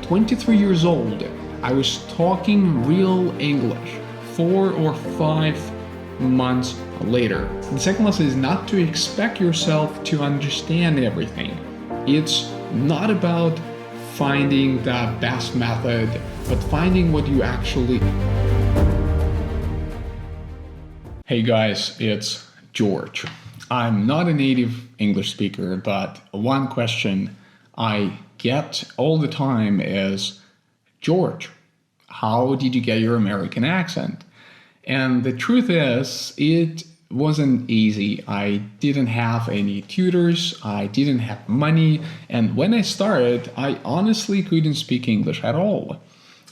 23 years old, I was talking real English 4 or 5 months later. The second lesson is not to expect yourself to understand everything. It's not about finding the best method, but finding what you actually... Hey guys, it's George. I'm not a native English speaker, but one question I get all the time is, George, how did you get your American accent? And the truth is, it wasn't easy. I didn't have any tutors, I didn't have money, and when I started, I honestly couldn't speak English at all.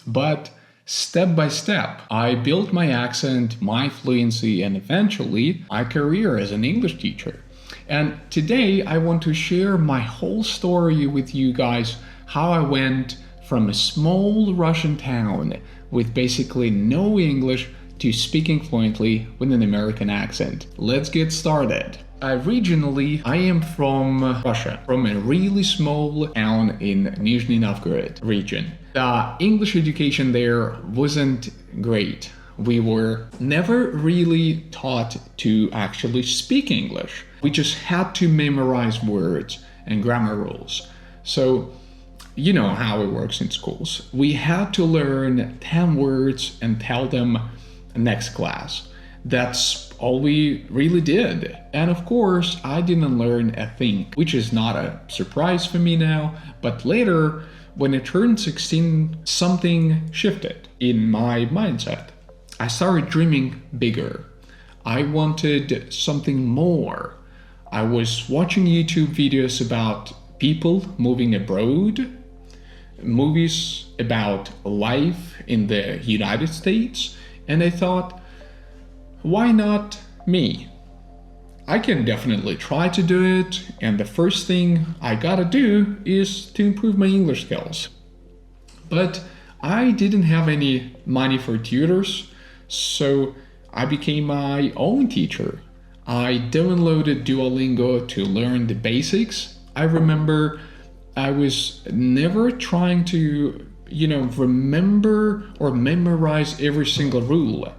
But step by step, I built my accent, my fluency, and eventually my career as an English teacher. And today I want to share my whole story with you guys, how I went from a small Russian town with basically no English to speaking fluently with an American accent. Let's get started. Originally, I am from Russia, from a really small town in Nizhny Novgorod region. The English education there wasn't great. We were never really taught to actually speak English. We just had to memorize words and grammar rules. So, you know how it works in schools. We had to learn 10 words and tell them next class. That's all we really did. And of course, I didn't learn a thing, which is not a surprise for me now. But later, when I turned 16, something shifted in my mindset. I started dreaming bigger. I wanted something more. I was watching YouTube videos about people moving abroad, movies about life in the United States, and I thought, why not me? I can definitely try to do it, and the first thing I gotta do is to improve my English skills. But I didn't have any money for tutors, so I became my own teacher. I downloaded Duolingo to learn the basics. I remember I was never trying to, remember or memorize every single rule.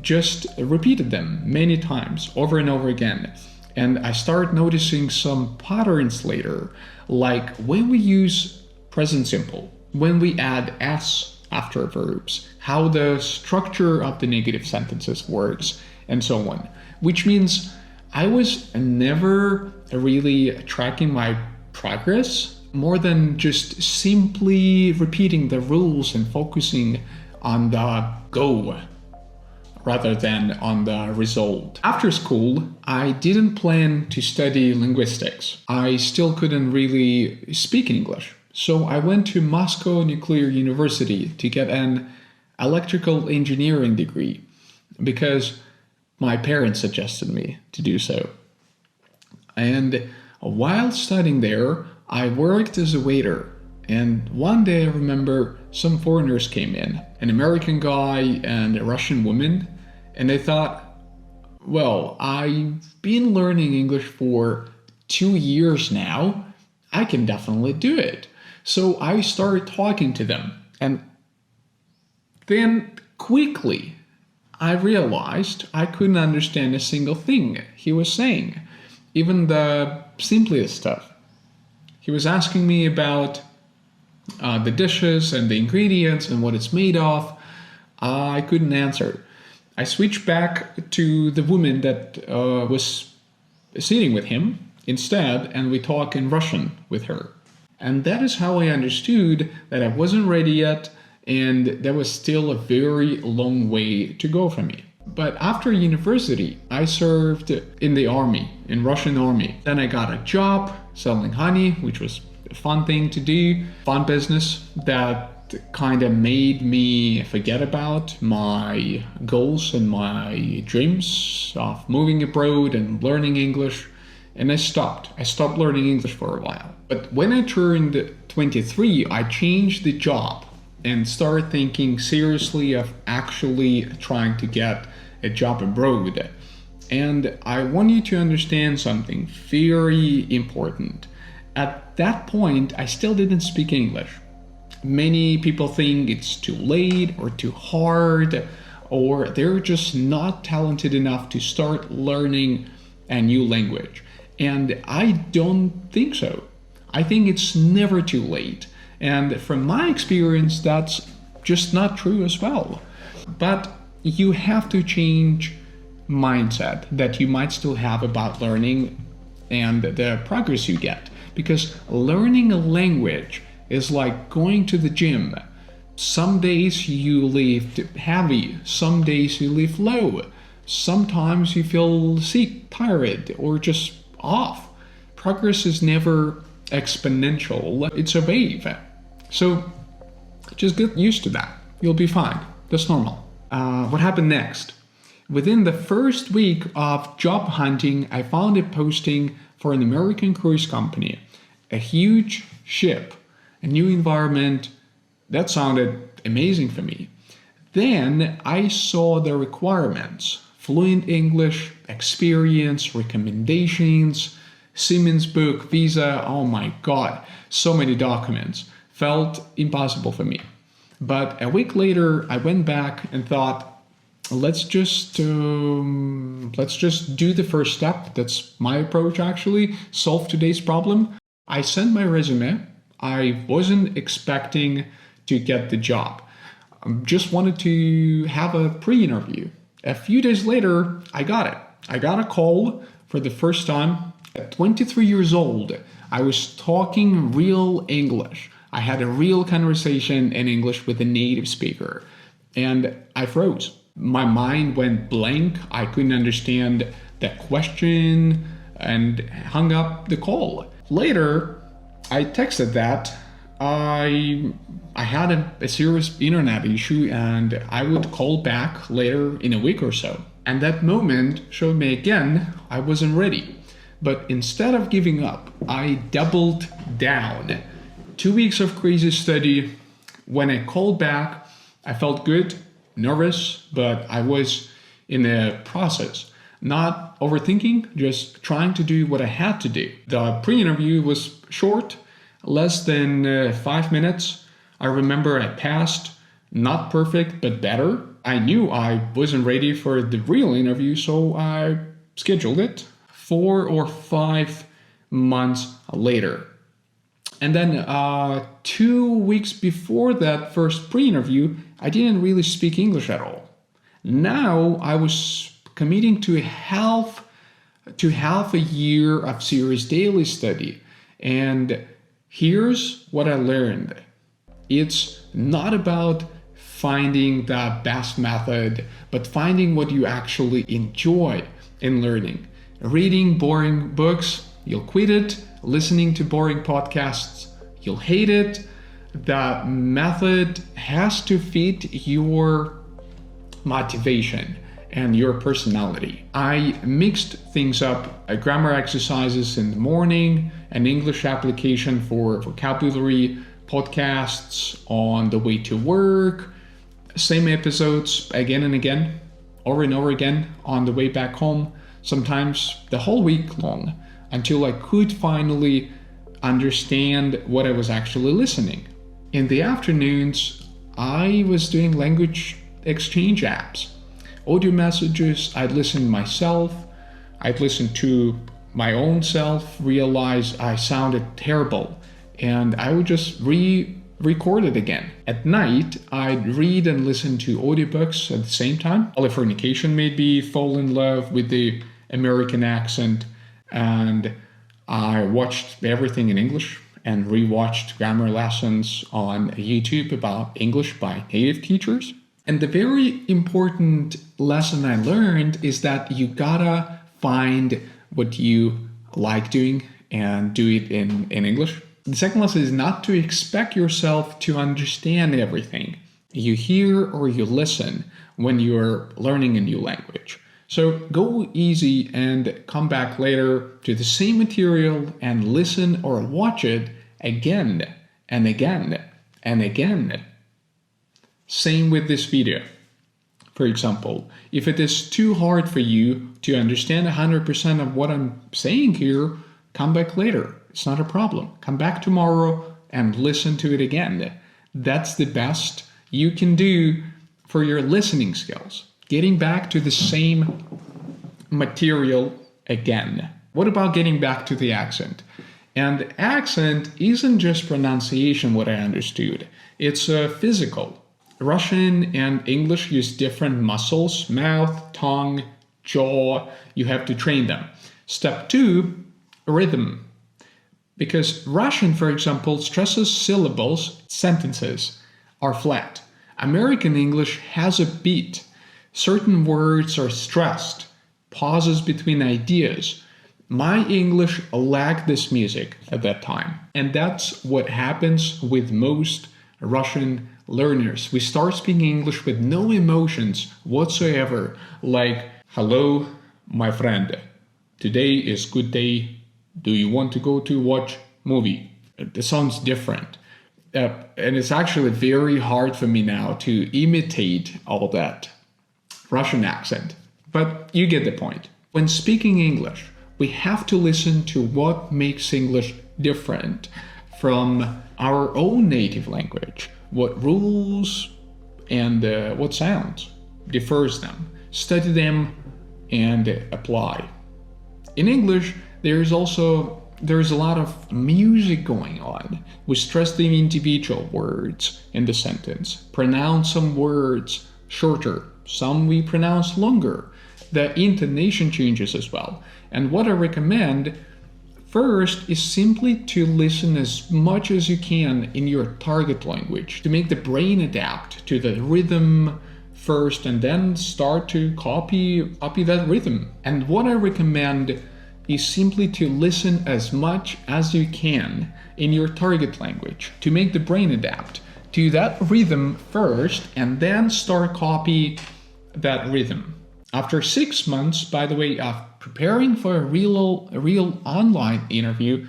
Just repeated them many times over and over again. And I started noticing some patterns later, like when we use present simple, when we add s after verbs, how the structure of the negative sentences works, and so on. Which means I was never really tracking my progress more than just simply repeating the rules and focusing on the go rather than on the result. After school, I didn't plan to study linguistics. I still couldn't really speak English. So I went to Moscow Nuclear University to get an electrical engineering degree because my parents suggested me to do so. And while studying there, I worked as a waiter. And one day I remember some foreigners came in, an American guy and a Russian woman. And I thought, well, I've been learning English for 2 years now. I can definitely do it. So I started talking to them. And then quickly, I realized I couldn't understand a single thing he was saying, even the simplest stuff. He was asking me about the dishes and the ingredients and what it's made of. I couldn't answer. I switched back to the woman that was sitting with him instead, and we talked in Russian with her. And that is how I understood that I wasn't ready yet, and there was still a very long way to go for me. But after university, I served in the army, in Russian army. Then I got a job selling honey, which was a fun thing to do, fun business that kind of made me forget about my goals and my dreams of moving abroad and learning English. And I stopped learning English for a while. But when I turned 23, I changed the job and started thinking seriously of actually trying to get a job abroad. And I want you to understand something very important. At that point, I still didn't speak English. Many people think it's too late or too hard, or they're just not talented enough to start learning a new language. And I don't think so. I think it's never too late. And from my experience, that's just not true as well. But you have to change mindset that you might still have about learning and the progress you get. Because learning a language is like going to the gym. Some days you lift heavy, some days you lift low. Sometimes you feel sick, tired, or just off. Progress is never exponential, it's a wave. So just get used to that. You'll be fine. That's normal. What happened next? Within the first week of job hunting, I found a posting for an American cruise company. A huge ship, a new environment. That sounded amazing for me. Then I saw the requirements: fluent English, experience, recommendations, Siemens book, visa. Oh my God, so many documents. Felt impossible for me. But a week later, I went back and thought, let's just do the first step. That's my approach, actually. Solve today's problem. I sent my resume. I wasn't expecting to get the job. Just wanted to have a pre-interview. A few days later, I got it. I got a call for the first time. At 23 years old, I was talking real English. I had a real conversation in English with a native speaker. And I froze. My mind went blank. I couldn't understand the question and hung up the call. Later, I texted that I had a serious internet issue and I would call back later in a week or so. And that moment showed me again I wasn't ready. But instead of giving up, I doubled down. 2 weeks of crazy study. When I called back, I felt good, nervous, but I was in a process. Not overthinking, just trying to do what I had to do. The pre-interview was short, less than 5 minutes. I remember I passed, not perfect, but better. I knew I wasn't ready for the real interview, so I scheduled it 4 or 5 months later. And then 2 weeks before that first pre-interview, I didn't really speak English at all. Now I was committing to half a year of serious daily study. And here's what I learned. It's not about finding the best method, but finding what you actually enjoy in learning. Reading boring books, you'll quit it. Listening to boring podcasts, you'll hate it. The method has to fit your motivation and your personality. I mixed things up, grammar exercises in the morning, an English application for vocabulary, podcasts on the way to work, same episodes again and again, over and over again on the way back home, sometimes the whole week long, until I could finally understand what I was actually listening. In the afternoons, I was doing language exchange apps. Audio messages, I'd listen myself. I'd listen to my own self, realize I sounded terrible, and I would just re-record it again. At night, I'd read and listen to audiobooks at the same time. Californication made me fall in love with the American accent, and I watched everything in English and rewatched grammar lessons on YouTube about English by native teachers. And the very important lesson I learned is that you gotta find what you like doing and do it in English. The second lesson is not to expect yourself to understand everything you hear or you listen when you're learning a new language. So go easy and come back later to the same material and listen or watch it again and again and again. Same with this video. For example, if it is too hard for you to understand 100% of what I'm saying here, come back later. It's not a problem. Come back tomorrow and listen to it again. That's the best you can do for your listening skills. Getting back to the same material again. What about getting back to the accent? And accent isn't just pronunciation, what I understood. It's physical. Russian and English use different muscles, mouth, tongue, jaw. You have to train them. Step 2, rhythm. Because Russian, for example, stresses syllables, sentences are flat. American English has a beat. Certain words are stressed, pauses between ideas. My English lacked this music at that time. And that's what happens with most Russian learners. We start speaking English with no emotions whatsoever, like, hello, my friend. Today is good day. Do you want to go to watch movie? It sounds different. And it's actually very hard for me now to imitate all that Russian accent. But you get the point. When speaking English, we have to listen to what makes English different from our own native language. What rules and what sounds differs them. Study them and apply. In English, there's a lot of music going on. We stress the individual words in the sentence. Pronounce some words shorter. Some we pronounce longer. The intonation changes as well. And what I recommend first is simply to listen as much as you can in your target language to make the brain adapt to the rhythm first and then start to copy that rhythm. And what I recommend is simply to listen as much as you can in your target language to make the brain adapt to that rhythm first and then start copy that rhythm. After 6 months, by the way, of preparing for a real online interview,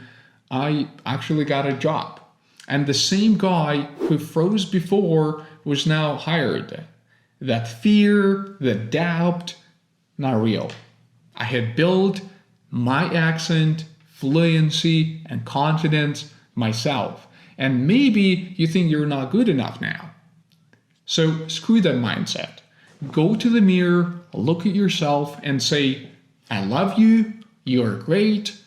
I actually got a job. And the same guy who froze before was now hired. That fear, the doubt, not real. I had built my accent, fluency, and confidence myself. And maybe you think you're not good enough now. So screw that mindset. Go to the mirror, look at yourself and say, I love you, you're great,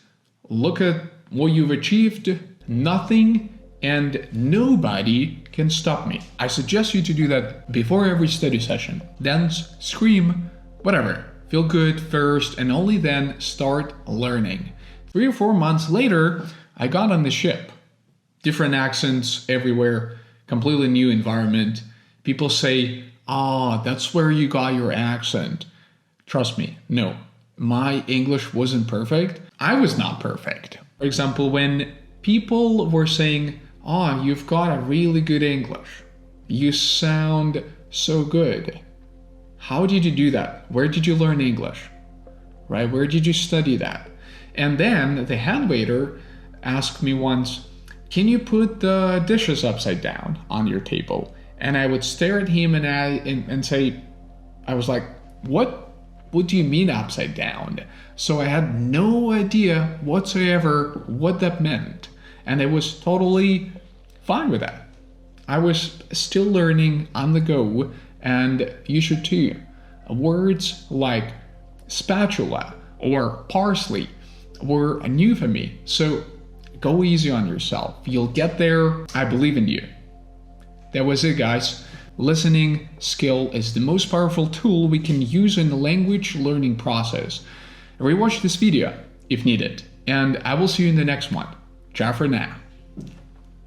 look at what you've achieved, nothing and nobody can stop me. I suggest you to do that before every study session. Then scream, whatever, feel good first and only then start learning. 3 or 4 months later, I got on the ship. Different accents everywhere, completely new environment. People say, that's where you got your accent. Trust me, no. My English wasn't perfect. I was not perfect. For example, when people were saying, you've got a really good English. You sound so good. How did you do that? Where did you learn English? Right? Where did you study that? And then the head waiter asked me once, can you put the dishes upside down on your table? And I would stare at him and say, I was like, what do you mean upside down? So I had no idea whatsoever what that meant. And I was totally fine with that. I was still learning on the go, and you should too. Words like spatula or parsley were new for me. So go easy on yourself. You'll get there. I believe in you. That was it, guys. Listening skill is the most powerful tool we can use in the language learning process. Rewatch this video if needed, and I will see you in the next one. Ciao for now.